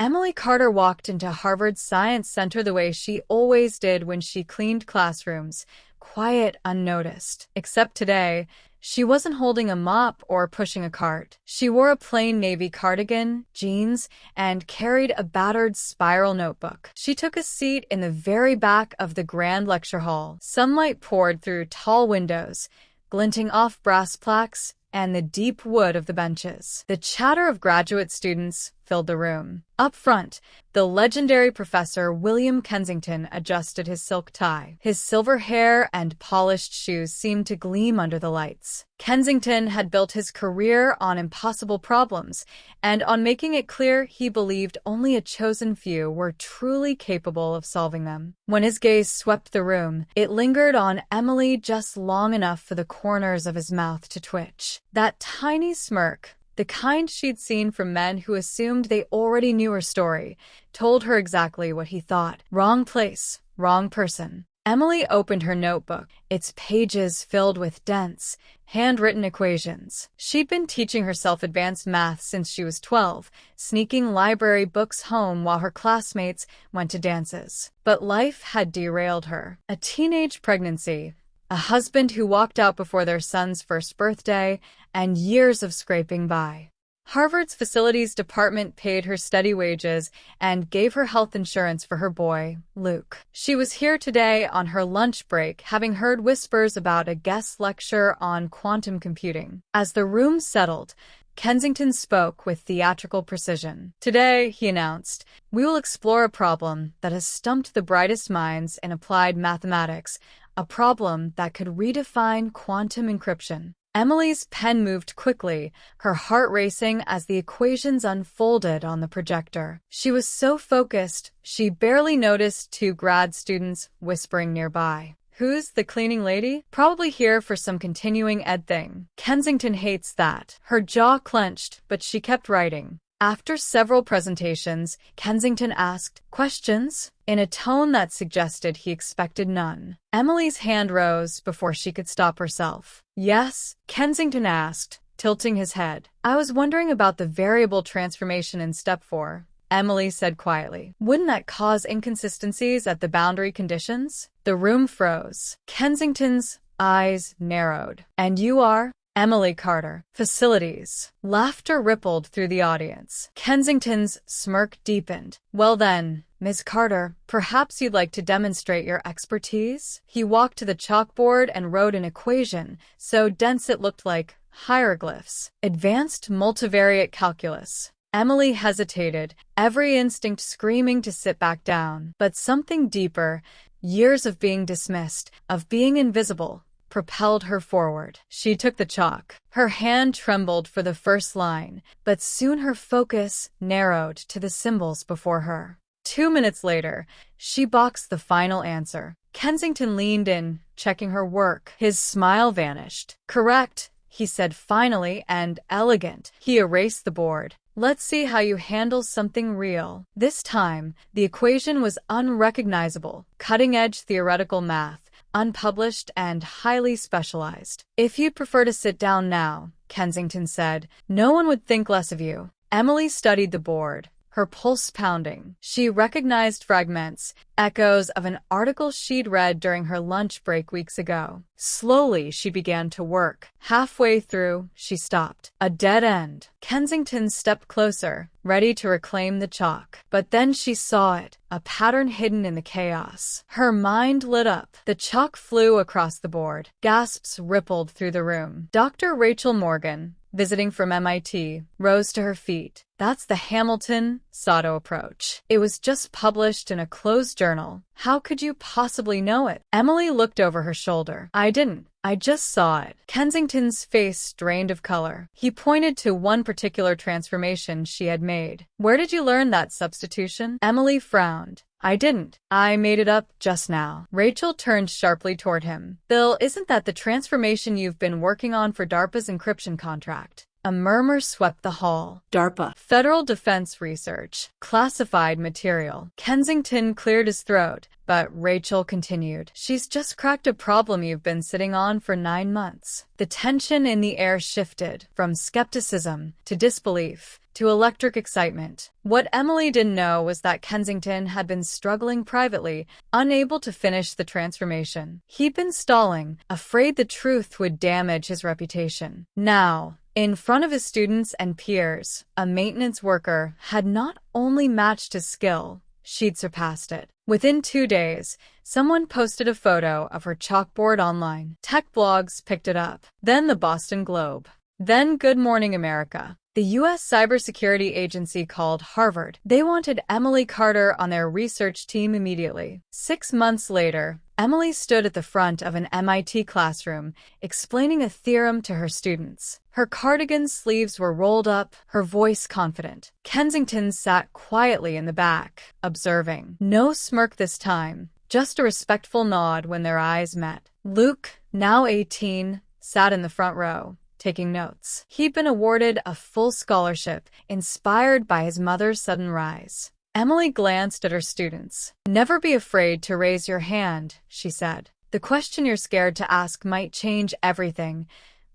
Emily Carter walked into Harvard's Science Center the way she always did when she cleaned classrooms, quiet, unnoticed. Except today, she wasn't holding a mop or pushing a cart. She wore a plain navy cardigan, jeans, and carried a battered spiral notebook. She took a seat in the very back of the grand lecture hall. Sunlight poured through tall windows, glinting off brass plaques and the deep wood of the benches. The chatter of graduate students filled the room. Up front, the legendary Professor William Kensington adjusted his silk tie. His silver hair and polished shoes seemed to gleam under the lights. Kensington had built his career on impossible problems, and on making it clear he believed only a chosen few were truly capable of solving them. When his gaze swept the room, it lingered on Emily just long enough for the corners of his mouth to twitch. That tiny smirk, the kind she'd seen from men who assumed they already knew her story, told her exactly what he thought. Wrong place, wrong person. Emily opened her notebook, its pages filled with dense, handwritten equations. She'd been teaching herself advanced math since she was 12, sneaking library books home while her classmates went to dances. But life had derailed her. A teenage pregnancy, a husband who walked out before their son's first birthday, and years of scraping by. Harvard's facilities department paid her steady wages and gave her health insurance for her boy, Luke. She was here today on her lunch break, having heard whispers about a guest lecture on quantum computing. As the room settled, Kensington spoke with theatrical precision. Today, he announced, we will explore a problem that has stumped the brightest minds in applied mathematics, a problem that could redefine quantum encryption. Emily's pen moved quickly, her heart racing as the equations unfolded on the projector. She was so focused, she barely noticed two grad students whispering nearby. Who's the cleaning lady? Probably here for some continuing ed thing. Kensington hates that. Her jaw clenched, but she kept writing. After several presentations, Kensington asked, questions? In a tone that suggested he expected none. Emily's hand rose before she could stop herself. Yes, Kensington asked, tilting his head. I was wondering about the variable transformation in step 4. Emily said quietly. Wouldn't that cause inconsistencies at the boundary conditions? The room froze. Kensington's eyes narrowed. And you are? Emily Carter. Facilities. Laughter rippled through the audience. Kensington's smirk deepened. Well then, Ms. Carter, perhaps you'd like to demonstrate your expertise? He walked to the chalkboard and wrote an equation, so dense it looked like hieroglyphs. Advanced multivariate calculus. Emily hesitated, every instinct screaming to sit back down. But something deeper, years of being dismissed, of being invisible, propelled her forward. She took the chalk. Her hand trembled for the first line, but soon her focus narrowed to the symbols before her. 2 minutes later, she boxed the final answer. Kensington leaned in, checking her work. His smile vanished. Correct, he said finally, and elegant. He erased the board. Let's see how you handle something real. This time, the equation was unrecognizable, cutting-edge theoretical math, unpublished and highly specialized. If you'd prefer to sit down now, Kensington said, no one would think less of you. Emily studied the board, her pulse pounding. She recognized fragments, echoes of an article she'd read during her lunch break weeks ago. Slowly, she began to work. Halfway through, she stopped. A dead end. Kensington stepped closer, ready to reclaim the chalk. But then she saw it, a pattern hidden in the chaos. Her mind lit up. The chalk flew across the board. Gasps rippled through the room. Dr. Rachel Morgan, visiting from MIT, rose to her feet. That's the Hamilton-Sato approach. It was just published in a closed journal. How could you possibly know it? Emily looked over her shoulder. I didn't. I just saw it. Kensington's face drained of color. He pointed to one particular transformation she had made. Where did you learn that substitution? Emily frowned. I didn't. I made it up just now. Rachel turned sharply toward him. Bill, isn't that the transformation you've been working on for DARPA's encryption contract? A murmur swept the hall. DARPA. Federal Defense Research. Classified material. Kensington cleared his throat, but Rachel continued. She's just cracked a problem you've been sitting on for 9 months. The tension in the air shifted from skepticism to disbelief to electric excitement. What Emily didn't know was that Kensington had been struggling privately, unable to finish the transformation. He'd been stalling, afraid the truth would damage his reputation. Now, in front of his students and peers, a maintenance worker had not only matched his skill, she'd surpassed it. Within 2 days, someone posted a photo of her chalkboard online. Tech blogs picked it up. Then the Boston Globe. Then Good Morning America. The U.S. cybersecurity agency called Harvard. They wanted Emily Carter on their research team immediately. 6 months later, Emily stood at the front of an MIT classroom, explaining a theorem to her students. Her cardigan sleeves were rolled up, her voice confident. Kensington sat quietly in the back, observing. No smirk this time, just a respectful nod when their eyes met. Luke, now 18, sat in the front row, taking notes. He'd been awarded a full scholarship, inspired by his mother's sudden rise. Emily glanced at her students. Never be afraid to raise your hand, she said. The question you're scared to ask might change everything,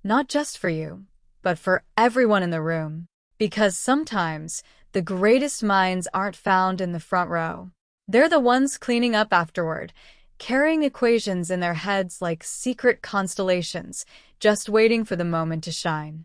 not just for you, but for everyone in the room. Because sometimes, the greatest minds aren't found in the front row. They're the ones cleaning up afterward, carrying equations in their heads like secret constellations, just waiting for the moment to shine.